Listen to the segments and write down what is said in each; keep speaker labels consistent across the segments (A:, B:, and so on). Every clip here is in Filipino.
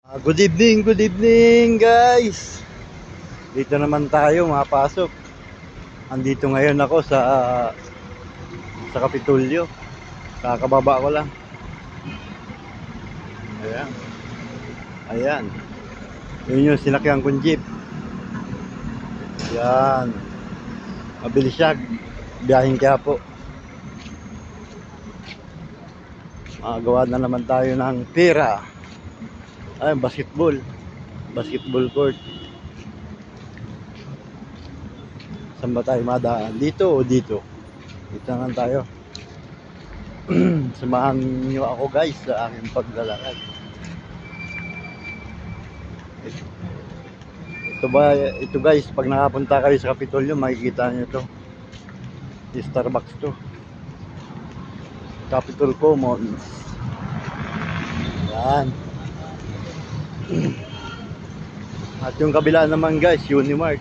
A: Good evening guys. Dito naman tayo mapasok. Andito ngayon ako sa Kapitolyo. Kakababa ko lang. Ayan. Ayan. Yun yung sinakyan kong jeep. Ayan. Mabilis siya. Biyahing Quiapo. Magawa na naman tayo ng pera. Ay, basketball court. Saan ba tayo madaan? Dito o dito? Dito naman tayo. Samahan niyo ako guys sa aking paglalakad. Ito guys, pag nakapunta kayo sa Kapitolyo, makikita niyo to. Starbucks to. Capitol Commons. Yan. At yung kabila naman guys, Unimart.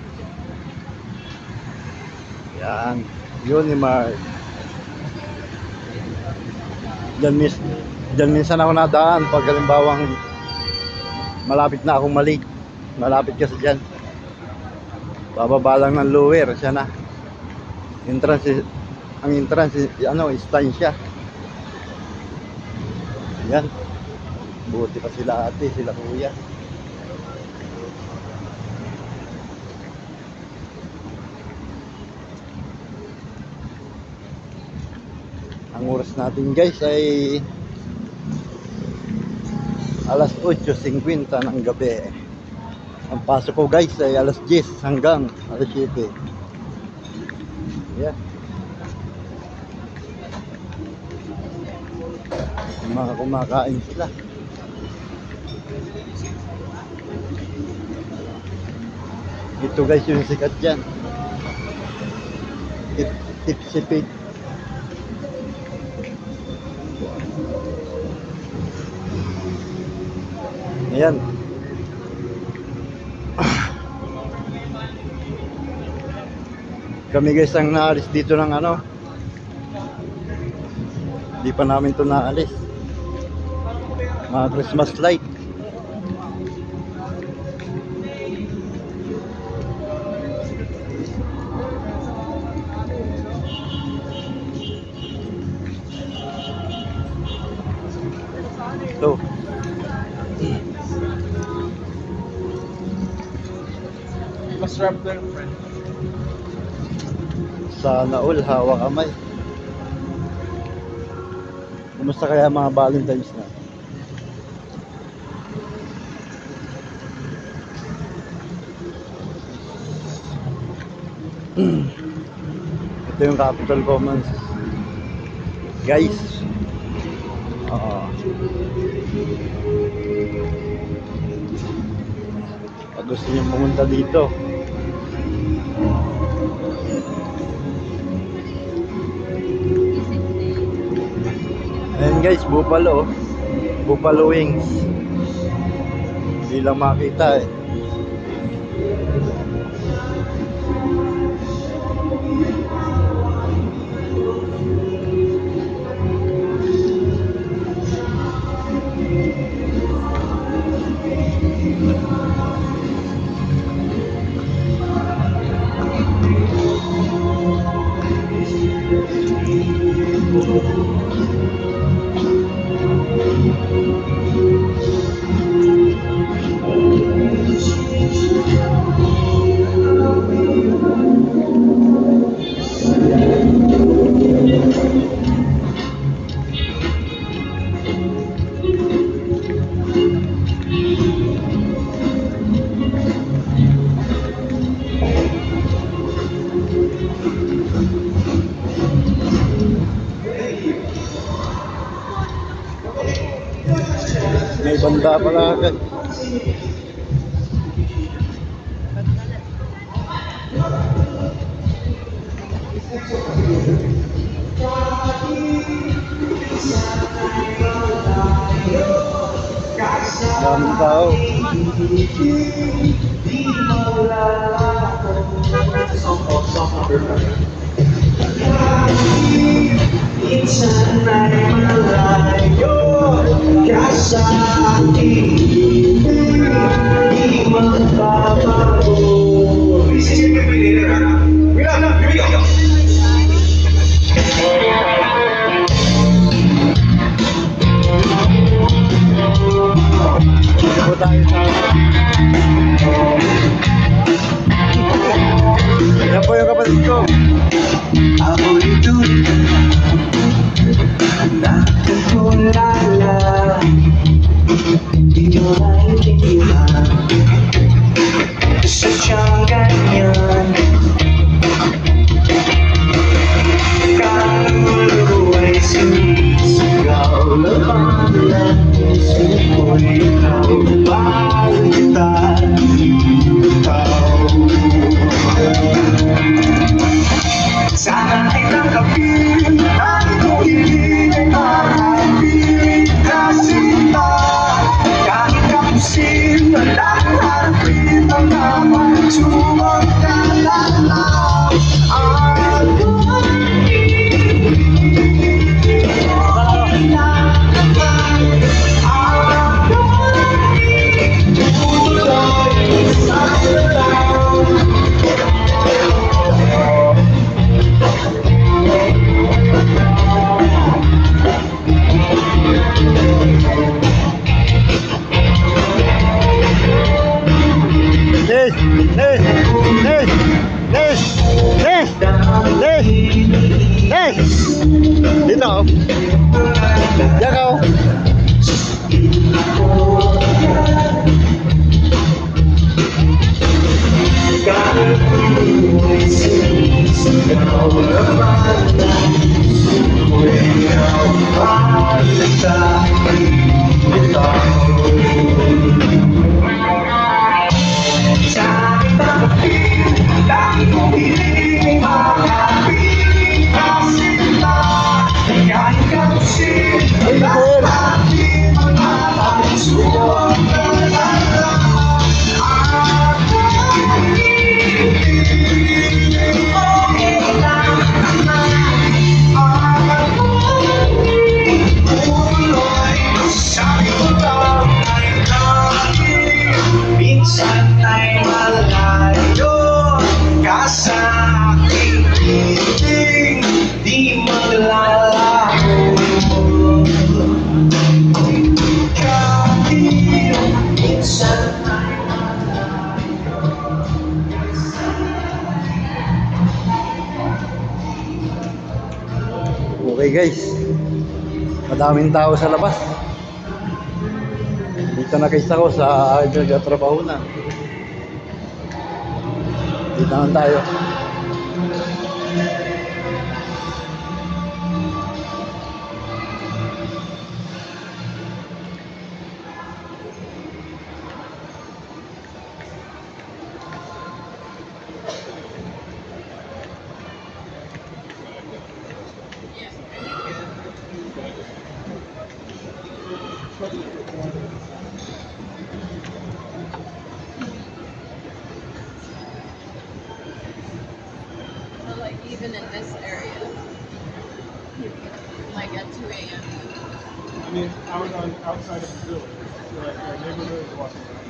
A: Yan, Unimart. Diyan minsan ako nadaan pag halimbawang malapit na akong mali. Malapit kasi dyan. Bababa lang ng lower, siya na. Ang entrance, istansya. Yan. Buti pa sila ate, sila kuya. Ang oras natin guys ay alas 8:50 ng gabi. Ang pasok ko guys ay alas 10 hanggang alas 7. Yeah. Mga kumakain sila. Ito guys yung sikat dyan. Tipsy Pig. Ayan. Kami guys ang naalis dito ng Hindi pa namin ito naalis. Mga Christmas light. Ito.
B: Mas wrap girlfriend.
A: Sana all hawak kamay. Kumusta kaya mga Valentine's na? Ito yung Capitol Commons guys. Pag gusto nyo pumunta dito, ayan guys, Buffalo wings. Hindi lang makita eh. May banda pala agad. Daming tao.
C: Minsan ay malayo ka sa akin.
A: tayo sa... Yan po yung kapatid ko.
C: Ulit-ulit nakatulala, di ko naiintindihan sadyang ganyan. Kaluluwa ay sumisigaw, laban ng puso ko'y ikaw, mahal kita, ikaw. Sana ay tanggapin at ikaw ibigay ang pilit na sinta. Kahit kapusin na lahat ang naman sumagkalala. At
A: Dito ako. Diyan ako. minsan ay malayo ka sa aking piling, di maglalaho. Kahit minsan ay Okay guys, madaming tao sa labas. Dito na guys ako sa aking trabaho na. Dito na tayo.
D: So like even in this area, like at 2 a.m.
B: I mean, I was on outside of the village, so like our neighborhood was walking around.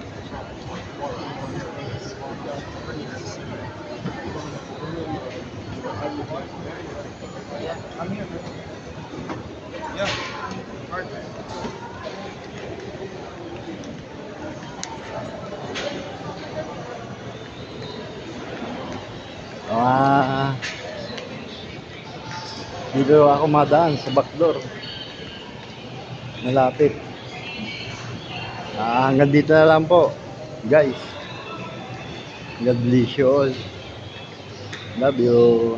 B: I'm here, man. Yeah. Hard man.
A: Dito ako madaan sa backdoor. Malapit. Hanggang dito na lang po, guys. God bless you all. Love you.